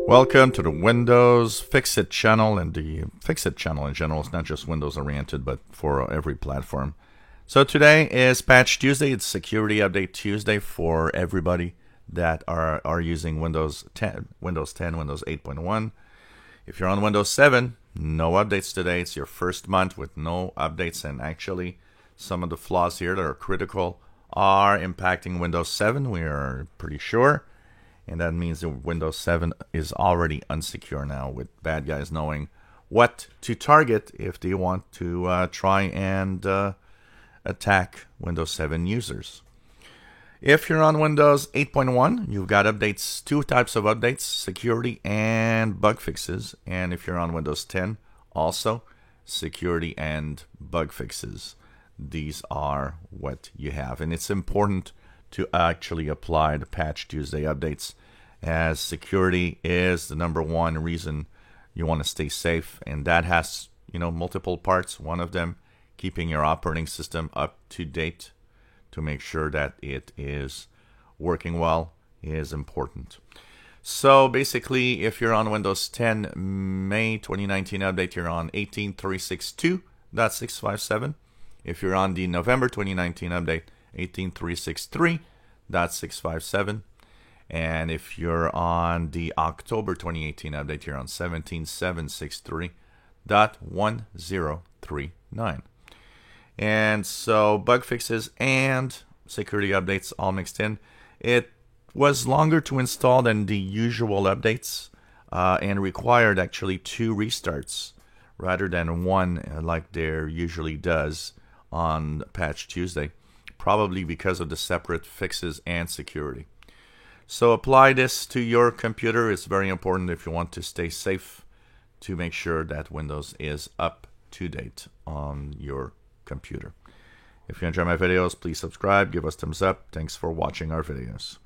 Welcome to the Windows Fix-It channel, and the Fix-It channel in general is not just Windows oriented, but for every platform. So today is Patch Tuesday. It's Security Update Tuesday for everybody that are using Windows 10, Windows 8.1. If you're on Windows 7, no updates today. It's your first month with no updates, and actually some of the flaws here that are critical are impacting Windows 7. We are pretty sure. And that means that Windows 7 is already unsecure now, with bad guys knowing what to target if they want to try and attack Windows 7 users. If you're on Windows 8.1, you've got updates, two types of updates, security and bug fixes. And if you're on Windows 10, also security and bug fixes. These are what you have. And it's important to actually apply the Patch Tuesday updates, as security is the number one reason you want to stay safe, and that has multiple parts. One of them, keeping your operating system up to date to make sure that it is working well, is important. So basically, if you're on Windows 10 May 2019 update, you're on 18.362.657. If you're on the November 2019 update, 18.363.657. And if you're on the October 2018 update, you're on 17.763.1039. And so bug fixes and security updates all mixed in. It was longer to install than the usual updates and required actually 2 restarts rather than one like there usually does on Patch Tuesday, probably because of the separate fixes and security. So apply this to your computer. It's very important if you want to stay safe to make sure that Windows is up to date on your computer. If you enjoy my videos, please subscribe, give us thumbs up. Thanks for watching our videos.